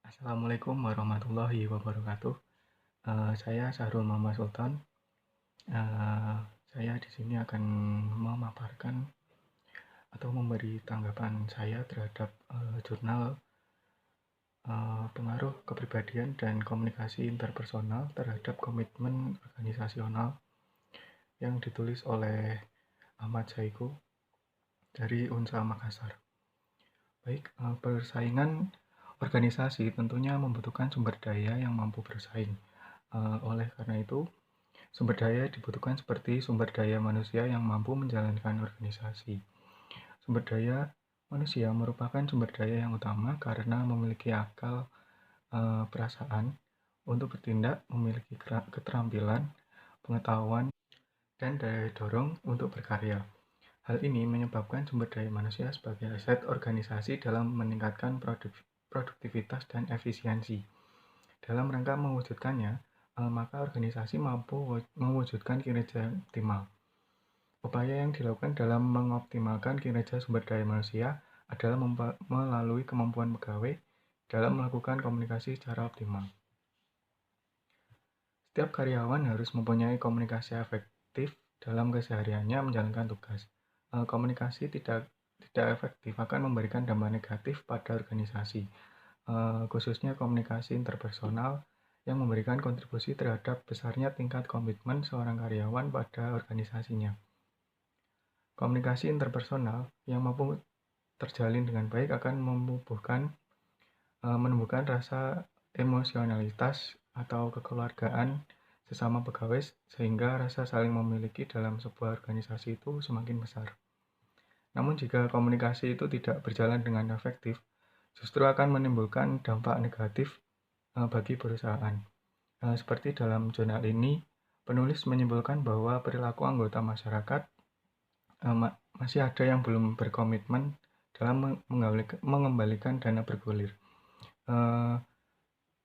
Assalamualaikum warahmatullahi wabarakatuh. Saya Sahrul Muhammad Sultan. Saya di sini akan memaparkan atau memberi tanggapan saya terhadap jurnal pengaruh kepribadian dan komunikasi interpersonal terhadap komitmen organisasional yang ditulis oleh Ahmad Saiku dari Unsa Makassar. Baik, persaingan organisasi tentunya membutuhkan sumber daya yang mampu bersaing. Oleh karena itu, sumber daya dibutuhkan seperti sumber daya manusia yang mampu menjalankan organisasi. Sumber daya manusia merupakan sumber daya yang utama karena memiliki akal, perasaan untuk bertindak, memiliki keterampilan, pengetahuan, dan daya dorong untuk berkarya. Hal ini menyebabkan sumber daya manusia sebagai aset organisasi dalam meningkatkan produktivitas dan efisiensi. Dalam rangka mewujudkannya, maka organisasi mampu mewujudkan kinerja optimal. Upaya yang dilakukan dalam mengoptimalkan kinerja sumber daya manusia adalah melalui kemampuan pegawai dalam melakukan komunikasi secara optimal. Setiap karyawan harus mempunyai komunikasi efektif dalam kesehariannya menjalankan tugas. Komunikasi tidak efektif akan memberikan dampak negatif pada organisasi, khususnya komunikasi interpersonal yang memberikan kontribusi terhadap besarnya tingkat komitmen seorang karyawan pada organisasinya. Komunikasi interpersonal yang mampu terjalin dengan baik akan menumbuhkan rasa emosionalitas atau kekeluargaan sesama pegawai sehingga rasa saling memiliki dalam sebuah organisasi itu semakin besar. Namun jika komunikasi itu tidak berjalan dengan efektif, justru akan menimbulkan dampak negatif bagi perusahaan. Seperti dalam jurnal ini, penulis menyimpulkan bahwa perilaku anggota masyarakat masih ada yang belum berkomitmen dalam mengembalikan dana bergulir.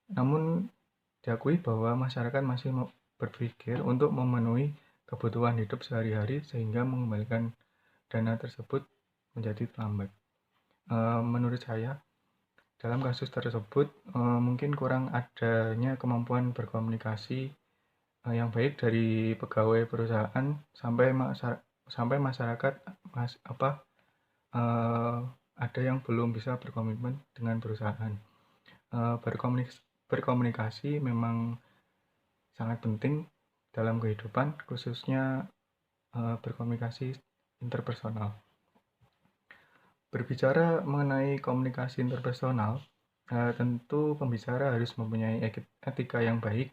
Namun diakui bahwa masyarakat masih berpikir untuk memenuhi kebutuhan hidup sehari-hari sehingga mengembalikan dana tersebut menjadi terlambat. Menurut saya, dalam kasus tersebut mungkin kurang adanya kemampuan berkomunikasi yang baik dari pegawai perusahaan sampai masyarakat ada yang belum bisa berkomitmen dengan perusahaan. Berkomunikasi memang sangat penting dalam kehidupan, khususnya berkomunikasi interpersonal. Berbicara mengenai komunikasi interpersonal, tentu pembicara harus mempunyai etika yang baik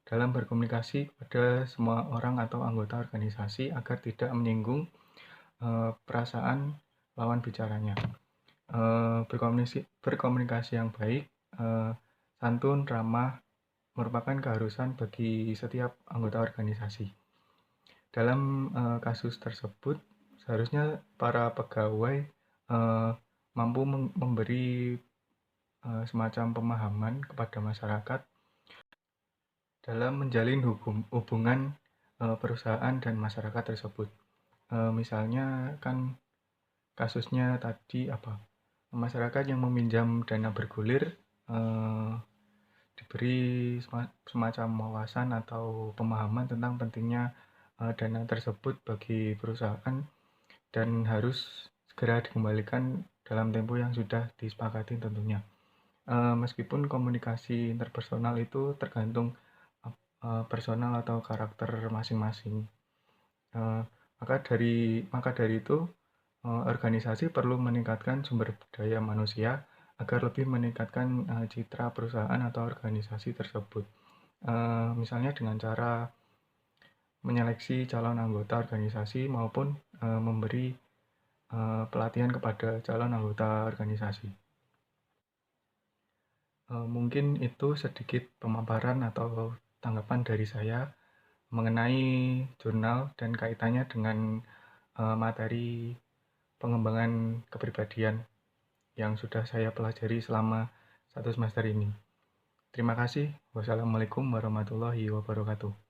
dalam berkomunikasi pada semua orang atau anggota organisasi agar tidak menyinggung perasaan lawan bicaranya. Berkomunikasi yang baik, santun, ramah merupakan keharusan bagi setiap anggota organisasi. Dalam kasus tersebut, seharusnya para pegawai mampu memberi semacam pemahaman kepada masyarakat dalam menjalin hubungan perusahaan dan masyarakat tersebut. Misalnya kan kasusnya tadi masyarakat yang meminjam dana bergulir diberi semacam wawasan atau pemahaman tentang pentingnya dana tersebut bagi perusahaan dan harus segera dikembalikan dalam tempo yang sudah disepakati tentunya. Meskipun komunikasi interpersonal itu tergantung personal atau karakter masing-masing. Maka dari itu organisasi perlu meningkatkan sumber daya manusia agar lebih meningkatkan citra perusahaan atau organisasi tersebut. Misalnya dengan cara menyeleksi calon anggota organisasi maupun memberi pelatihan kepada calon anggota organisasi. Mungkin itu sedikit pemaparan atau tanggapan dari saya mengenai jurnal dan kaitannya dengan materi pengembangan kepribadian yang sudah saya pelajari selama 1 semester ini. Terima kasih. Wassalamualaikum warahmatullahi wabarakatuh.